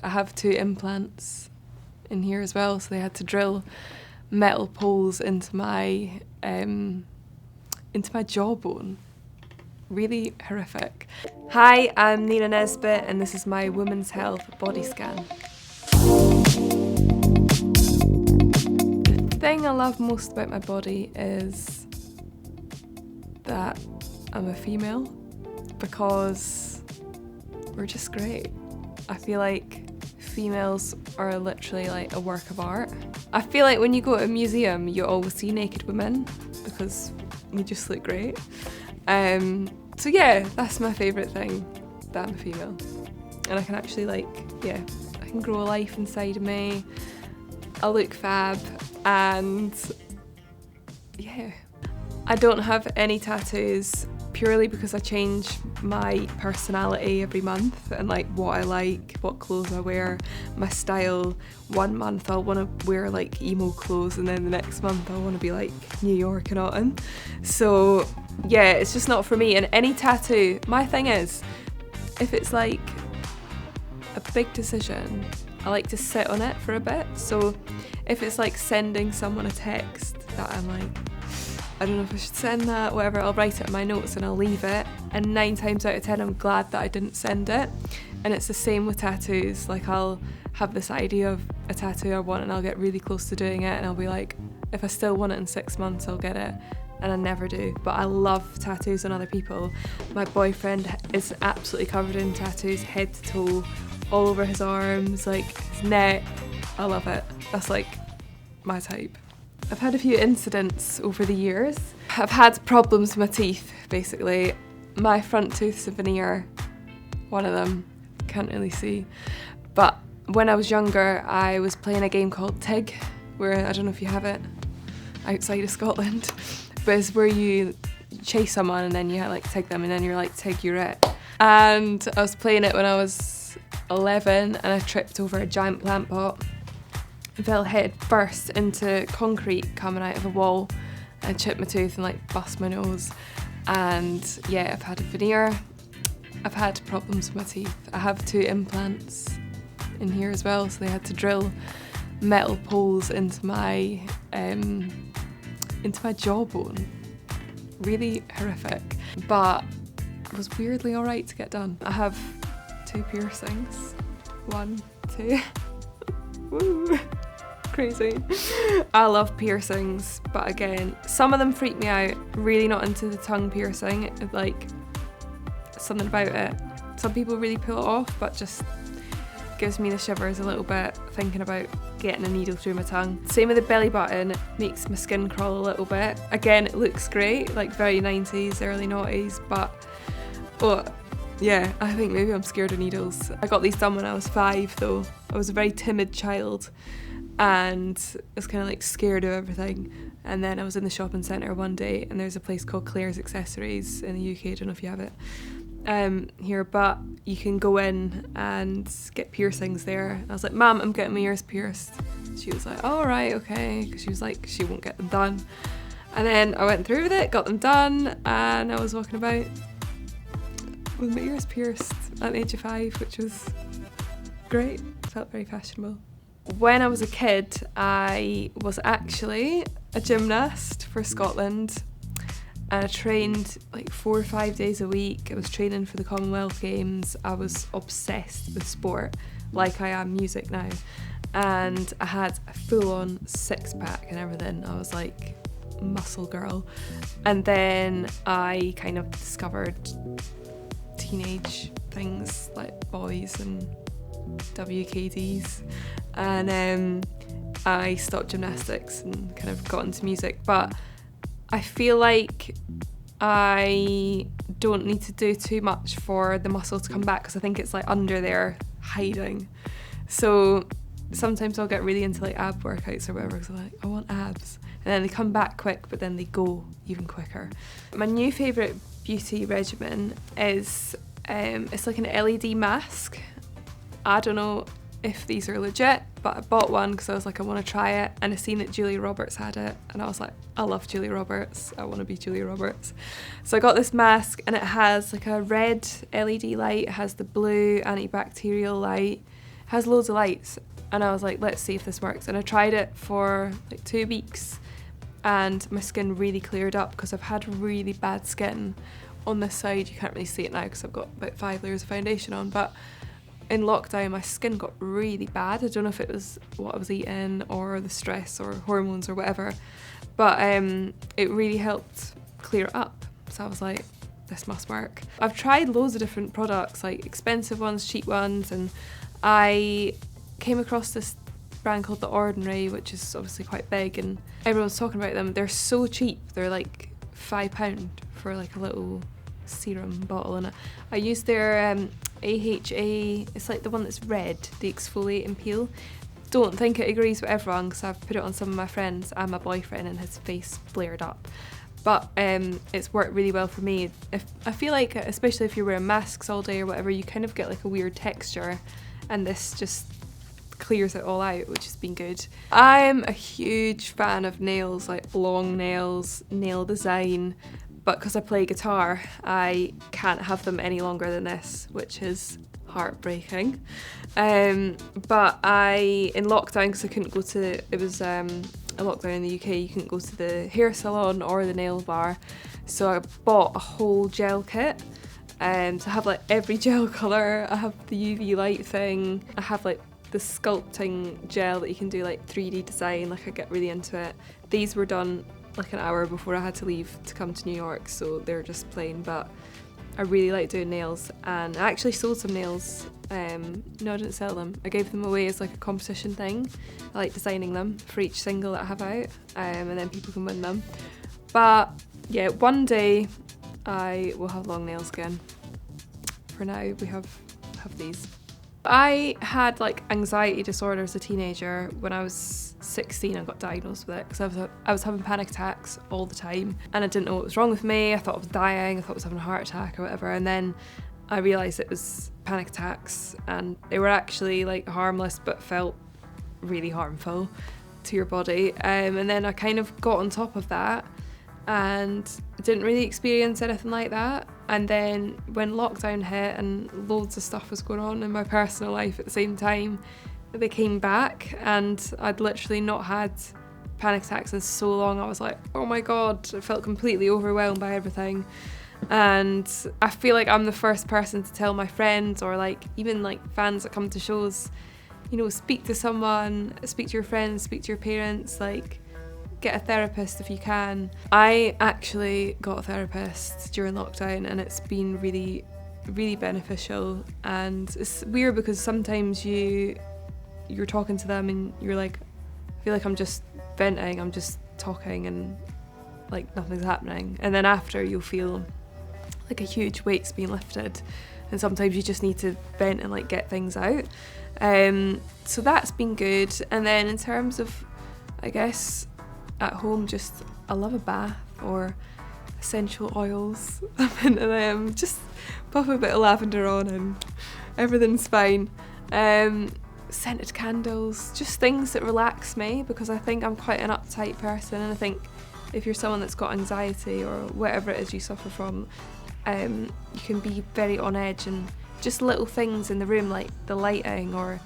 I have 2 implants in here as well, so they had to drill metal poles into my jawbone. Really horrific. Hi, I'm Nina Nesbitt and this is my Women's Health body scan. The thing I love most about my body is that I'm a female, because we're just great. I feel like females are literally like a work of art. I feel like when you go to a museum, you always see naked women because we just look great. So yeah, that's my favourite thing, that I'm a female. And I can actually I can grow a life inside of me. I look fab, and yeah. I don't have any tattoos purely because I change my personality every month and like what I like, what clothes I wear, my style. 1 month I'll want to wear like emo clothes and then the next month I'll want to be like New York and autumn. So yeah, it's just not for me. And any tattoo, my thing is, if it's like a big decision, I like to sit on it for a bit. So if it's like sending someone a text that I'm like, I don't know if I should send that, whatever, I'll write it in my notes and I'll leave it. And 9 times out of 10, I'm glad that I didn't send it. And it's the same with tattoos. Like, I'll have this idea of a tattoo I want and I'll get really close to doing it and I'll be like, if I still want it in 6 months, I'll get it. And I never do. But I love tattoos on other people. My boyfriend is absolutely covered in tattoos, head to toe, all over his arms, like his neck. I love it. That's like my type. I've had a few incidents over the years. I've had problems with my teeth, basically. My front tooth's a veneer, one of them, can't really see. But when I was younger, I was playing a game called TIG, where, I don't know if you have it outside of Scotland, but it's where you chase someone and then you like TIG them and then you're like, TIG, you're it. And I was playing it when I was 11 and I tripped over a giant plant pot. I fell head first into concrete coming out of a wall and chipped my tooth and like bust my nose. And yeah, I've had a veneer. I've had problems with my teeth. I have 2 implants in here as well, so they had to drill metal poles into my jawbone. Really horrific, but it was weirdly alright to get done. I have 2 piercings. 1, 2. Woo! Crazy. I love piercings, but again, some of them freak me out. Really not into the tongue piercing. It, like, something about it. Some people really pull it off, but just gives me the shivers a little bit thinking about getting a needle through my tongue. Same with the belly button, makes my skin crawl a little bit. Again, it looks great, like very 90s, early noughties, but yeah, I think maybe I'm scared of needles. I got these done when I was 5 though. I was a very timid child and I was kind of like scared of everything. And then I was in the shopping centre one day and there's a place called Claire's Accessories in the UK, I don't know if you have it here, but you can go in and get piercings there. I was like, Mum, I'm getting my ears pierced. She was like, oh, right, okay, because she was like, she won't get them done. And then I went through with it, got them done, and I was walking about with my ears pierced at the age of 5, which was great. Felt very fashionable. When I was a kid, I was actually a gymnast for Scotland, and I trained like 4 or 5 days a week. I was training for the Commonwealth Games. I was obsessed with sport, like I am music now. And I had a full-on 6-pack and everything. I was like muscle girl. And then I kind of discovered teenage things like boys and WKDs, and I stopped gymnastics and kind of got into music. But I feel like I don't need to do too much for the muscle to come back, because I think it's like under there hiding. So sometimes I'll get really into like ab workouts or whatever, because I'm like, I want abs, and then they come back quick but then they go even quicker. My new favourite beauty regimen is it's like an LED mask. I don't know if these are legit, but I bought one because I was like, I want to try it, and I seen that Julia Roberts had it and I was like, I love Julia Roberts, I want to be Julia Roberts. So I got this mask and it has like a red LED light, it has the blue antibacterial light, has loads of lights, and I was like, let's see if this works. And I tried it for like 2 weeks, and my skin really cleared up because I've had really bad skin on this side. You can't really see it now because I've got about 5 layers of foundation on, but in lockdown my skin got really bad. I don't know if it was what I was eating or the stress or hormones or whatever, but it really helped clear it up. So I was like, this must work. I've tried loads of different products, like expensive ones, cheap ones, and I came across this brand called The Ordinary, which is obviously quite big and everyone's talking about them. They're so cheap, they're like £5 for like a little serum bottle, and I used their AHA, it's like the one that's red, the exfoliate and peel. Don't think it agrees with everyone because I've put it on some of my friends and my boyfriend and his face flared up, but it's worked really well for me. I feel like, especially if you're wearing masks all day or whatever, you kind of get like a weird texture, and this just clears it all out, which has been good. I'm a huge fan of nails, like long nails, nail design, but because I play guitar, I can't have them any longer than this, which is heartbreaking. But in lockdown, because I couldn't go to, it was a lockdown in the UK, you couldn't go to the hair salon or the nail bar, so I bought a whole gel kit. So I have like every gel colour, I have the UV light thing, I have like the sculpting gel that you can do like 3D design, like I get really into it. These were done like an hour before I had to leave to come to New York, so they're just plain, but I really like doing nails, and I actually sold some nails. No, I didn't sell them. I gave them away as like a competition thing. I like designing them for each single that I have out, and then people can win them. But yeah, one day I will have long nails again. For now, we have these. I had like anxiety disorder as a teenager. When I was 16, I got diagnosed with it because I was having panic attacks all the time, and I didn't know what was wrong with me. I thought I was dying, I thought I was having a heart attack or whatever, and then I realised it was panic attacks, and they were actually like harmless but felt really harmful to your body. And then I kind of got on top of that and didn't really experience anything like that. And then when lockdown hit and loads of stuff was going on in my personal life at the same time, they came back, and I'd literally not had panic attacks in so long. I was like, oh my god, I felt completely overwhelmed by everything. And I feel like I'm the first person to tell my friends, or like even like fans that come to shows, you know, speak to someone, speak to your friends, speak to your parents, like get a therapist if you can. I actually got a therapist during lockdown, and it's been really, really beneficial. And it's weird because sometimes you're talking to them and you're like, I feel like I'm just venting, I'm just talking and like nothing's happening. And then after you'll feel like a huge weight's being lifted, and sometimes you just need to vent and like get things out. So that's been good. And then in terms of, I guess, at home, just I love a bath or essential oils. I'm into them. Just pop a bit of lavender on and everything's fine. Scented candles, just things that relax me, because I think I'm quite an uptight person, and I think if you're someone that's got anxiety or whatever it is you suffer from, you can be very on edge, and just little things in the room like the lighting or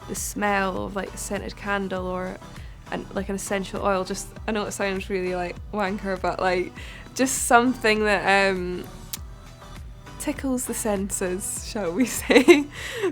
the smell of like a scented candle or like an essential oil, just, I know it sounds really like wanker, but like just something that tickles the senses, shall we say.